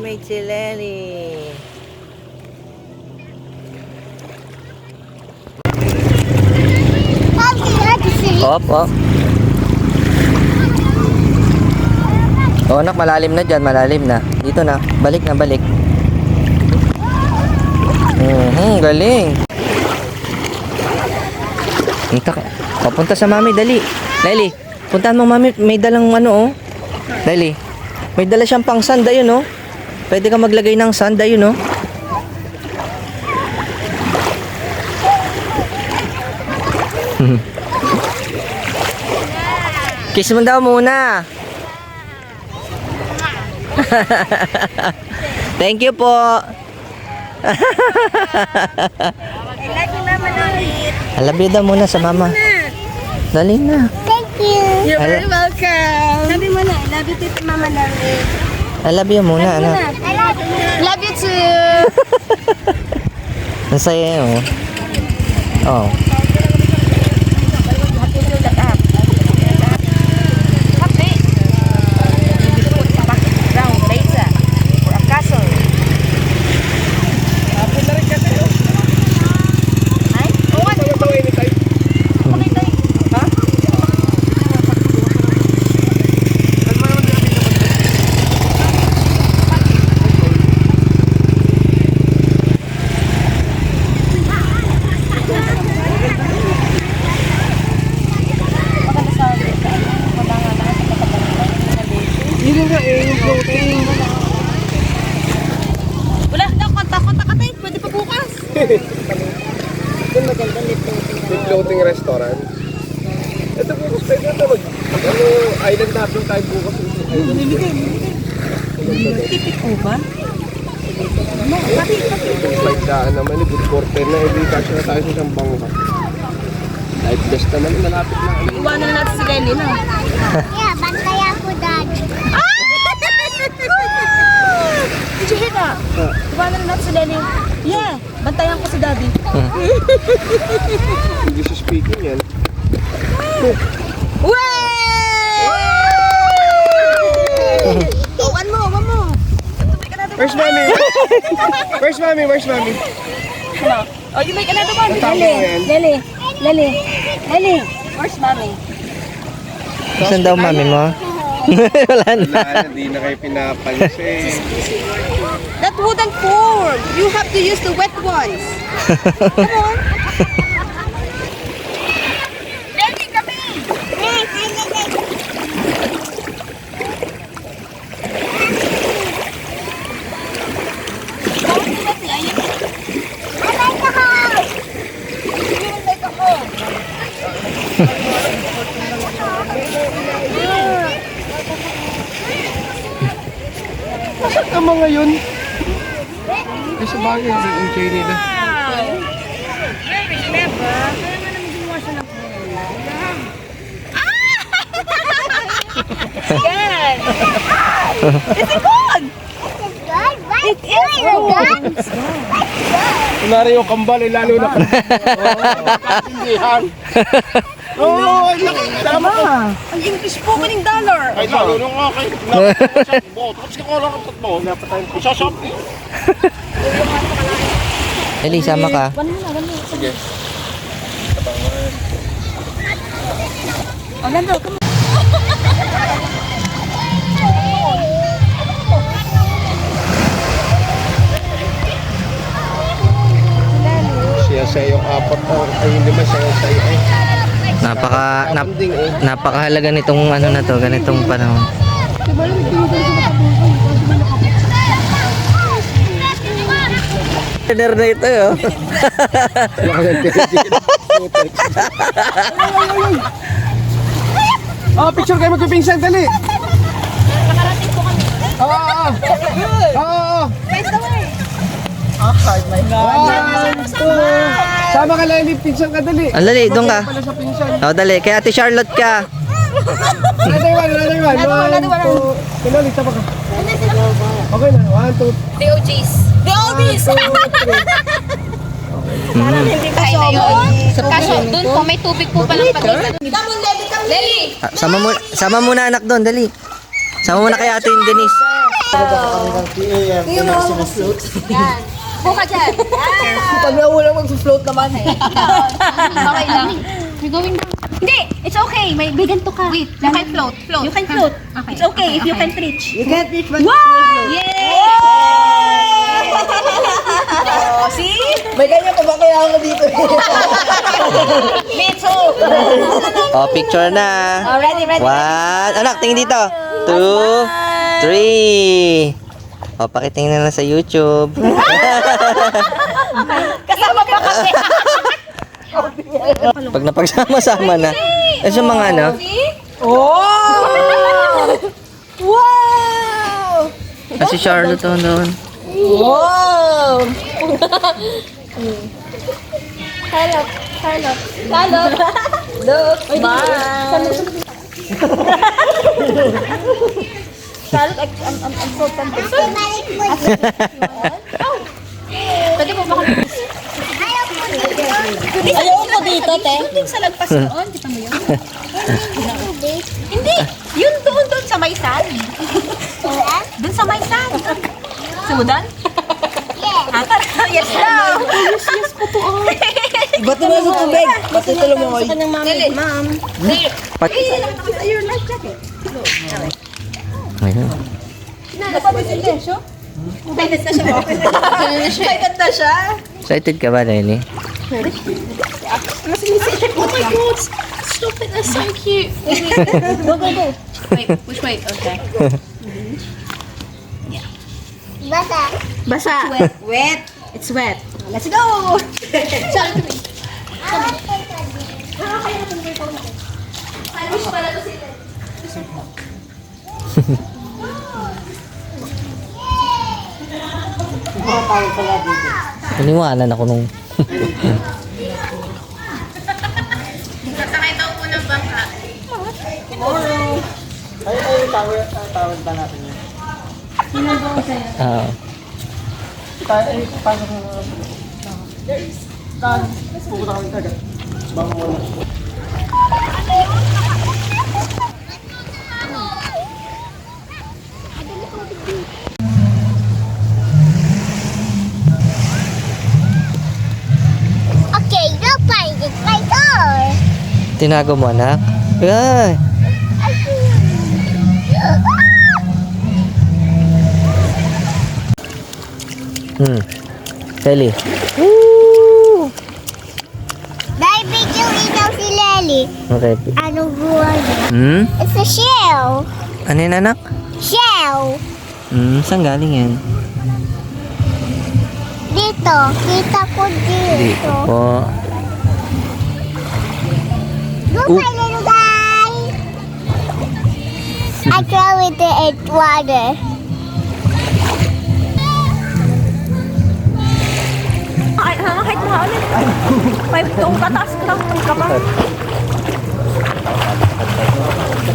mermaid si Lely. Op, op. Oh, anak, malalim na dyan, malalim na. Dito na, balik na, balik. Galing. Punta ka. Papunta sa mami, dali. Lely, puntahan mo mami, may dalang ano, oh. Lely, may dala siyang pang sanda yun, oh. Pwede ka maglagay ng sanda yun, oh. Kiss mo daw muna. Thank you po. I love you, Mama Lolit. I love you daw muna sa mama. Dali na. Thank you. You're very welcome. Sabi mo na, I love you too, Mama Lolit. I love you muna, anak. I love you. Love you too. Ang saya, oh. Oh. Wala na, kontak-kontak ka tayo. Pwede pa bukas. Yung floating restaurant. Ito bukas tayo na tawag. Ano, island natin tayo bukas. Tipik ko ba? Pagdaan naman, good quarter na. Hindi kasi na tayo sa isang bangka. Life best naman, malapit na. Iwanan na natin si Lenny na. Yeah, bantay ako, Dad. Chihita! Iwanan na natin si Lenny. Yeah! Bantayan ko si Daddy. English speaking yan. One mo! Where's mommy? Where's mommy? Where's mommy? Oh, you make another one. Lily. Lily. Where's mommy? Saan daw mami mo? Wala na. Wala, hindi na kayo pinapansin. That wouldn't fall. You have to use the wet ones. Come on. Lenny, come in. Saan ka mga yun? Ay, sa bagay, yung chain nila. Yan. Is it good? Good? What? It is good. Kunwari yung kambal, lalo na. Kaintindihan. Oo, tama. Ang English spoken dollar. Ay, lalo nung okay. Tapos ka ko lang ang tatlo. Isasap. Lely, sama ka. Sige. Orlando, come on. Siya sa yung apat ay hindi man siya sa iyo. Napakahalaga nitong ano na to, ganitong panahon. Dinner na ito, oh. Oh, picture kayo magpipingsan, dali. Nakarating po kami. Oo. Oo. Face the way. Sama ka lang, pinsan ka, dali. Ang dali, doon ka. Pala sa pinsan. Oh, dali. Kay Ate Charlotte ka. Another one. Another one. Pinalik, sama ka. Okay na, 1, 2, The OGs. The OGs! Parang hindi ka Kain na yun. Kaso, Okay. dun po may tubig po palang pagitan. Come on, Lely! Sama muna anak doon, dali. Sama muna kay Ate Denise. Yan. Buka dyan. Pag naulang mag-float naman. Okay lang. We're going down. Hindi, it's okay. May ganito ka. Wait, you can float. You can float. Okay. It's okay if you can reach. You can't reach but Yay! Oh, see? may ganyan pa ba kaya ako dito? Me too. Oh, picture na. Oh, ready. One. Anak, tingin dito. 2, 3. O, pakitingin na lang sa YouTube. Kasama pa kami. Pag napagsama-sama na. Eh, sa mga ano? Oh! Wow! Si Charlotte doon. Wow! Charlotte. Look, bye. Charlotte, I'm so tempted. Balik mo dito. Pwede mo ba kami? Ayaw ko dito. Ayaw ko dito, te. Yung sa lagpas doon, kita mo yun? Hindi. Yun doon sa may sand. Doon sa may sand. Sudan? Yes. Yes daw. Yes po to. Ba't naman sa tubig? Ba't ito lumoy? Ma'am. Pat- Your life jacket. Ayun. Excited na siya. Excited na siya. Excited ka ba, Nelly? Oh my God. Stop it. That's so cute. Go. Wait, which way? Okay. Basa. Basa. Wet. It's wet. Let's go. Iniwanan ako nung... Sasakay daw po ng bangka. Tawag ba natin yun? Ah. Pasok na pupunta kami kagat. Bango mo na. Okay, go find it. My door. Tinago mo, anak? Ay! Nelly. Dahil video ikaw si Lely. Okay. Anong buwan? It's a shell. Ano yun, anak? Shell. Saan galing yan? Dito. Kita ko dito. Po. Look, Oop. my little guy. I throw it in water. Kahit mo ulit. May itong kataas ka pa.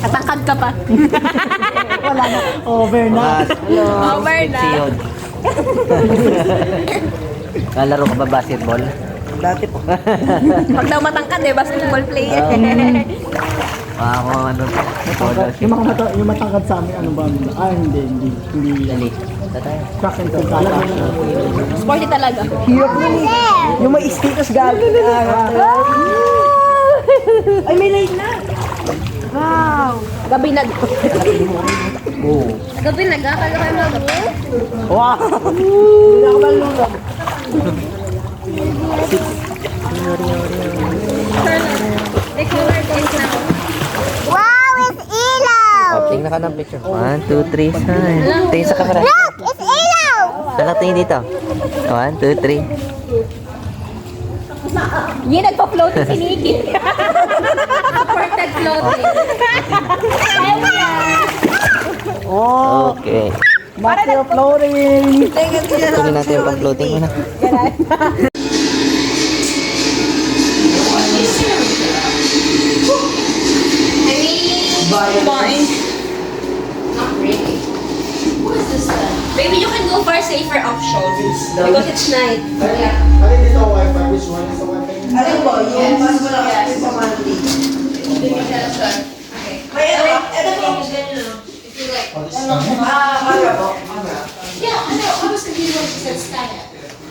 Katangkad ka pa. Wala na. Over na. Over na. Nalaro ka ba basketball? Dati po. Pag daw matangkad basketball player. Ako, ano? Yung matangkad sa amin, ano ba? Hindi. Dali. Tatay. Track and field tayo. Sporty talaga. Hirap nun eh. Yung may status gago na. Ay, may light na. Wow. Gabi na. Oo. Gabi na. Kala kayo na gabi. Wow. Hindi ako malulog. The color goes now. Wow, it's ilaw. Oh, tingnan ka ng picture. 1, 2, 3, sign. Tingin sa camera. Look, it's ilaw. Anak, tingin dito. 1, 2, 3. Yung nagpa-float si Nikki. Supported floating. Oh, Okay. master of floating. Kunin natin yung pang-floating mo na. Maybe you can go for a safer option because it's night. Alin dito wifi? Which one is the wifi? Alin po? Yung mas malaki sa monthly. May ito po.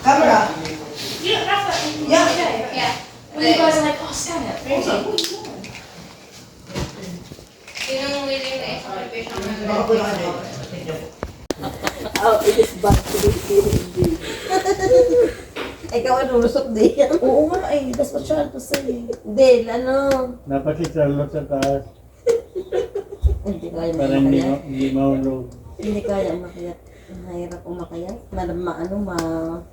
Camera. When you guys are like, oh, stand up. Ikaw ang lulusot din. Oo nga eh, that's what Charlotte was saying. Del, ano? Dapat si Charlotte sa taas Hindi kaya para hindi, umakayat. hindi mahulog. Hindi kaya umakayat. Mahirap umakayat.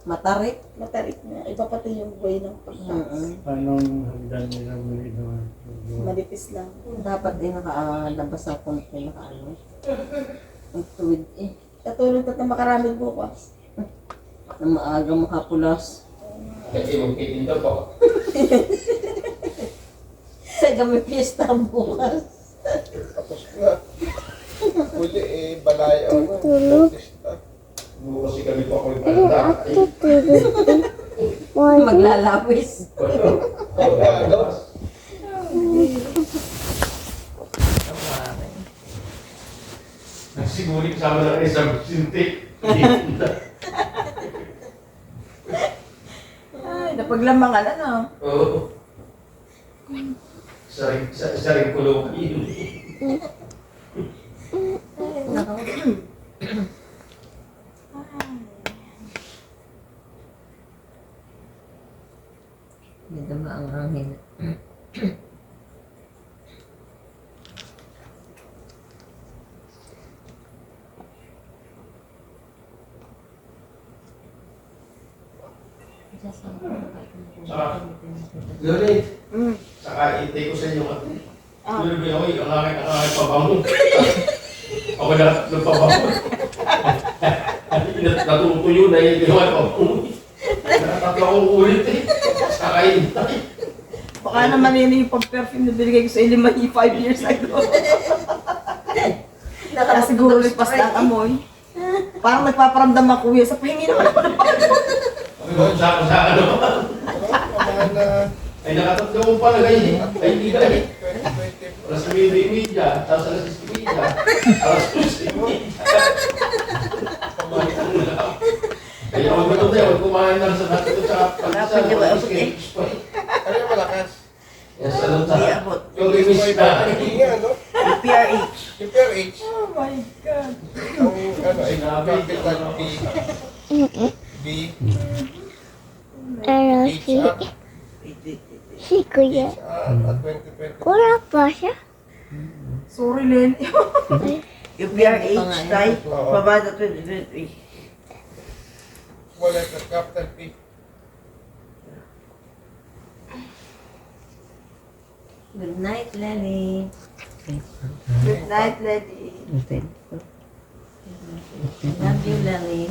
Matarik. Matarik na. Iba pati yung way ng pagtaas. Anong hagdan nila muli naman? Malipis lang. Dapat din nakalabas sa konti, nakaano. Ang tuwid eh. Katulog ka na makaraming bukas. Na maaga makapulas. Kasi magkitinda pa. Sa gamit piyesta bukas. Tapos na. Huli balay ako. Baptista. Bukas kami pa ako yung panda. Maglalawis. Nagsiguri kasama na kayo sa sintik. Ay, napaglamangan ano. Oo. Sa rin kulong yun. Dito ang hangin. Lolit. Saka intay ko sa inyo kasi. Tulog ako, ang aking pabango. Ako na ng pabango. Natutuyo na yung ginawa ko. Tatlo akong ulit eh. Saka intay. Baka naman yun yung pag-perfume na binigay ko sa Ilimay 5 years ago. Kaya siguro lipas na ang amoy. Parang nagpaparamdam ako kuya sa pahingi naman ako ng Sa ano? Ay nakatatlo ko pala ganyan eh. Ay hindi na eh. 2020. Alas 9:30, tapos alas 10:30, alas 12:30. Ay ako ba ito tayo? Kumain lang sa natin ito sa pag-isa. Ano yung malakas? Yes, ano ta? Yung imis na. Hindi nga, no? PRH. Yung PRH. Oh my God. Ang ano ay capital B. B. Ano H. si, R. si Kuya? At 2020. Wala pa siya? Sorry, Len. Yung PRH, right? Oo. Babada 2023. Wala sa capital P. Good night, Lenny. Good night, Lenny. Love you, Lenny.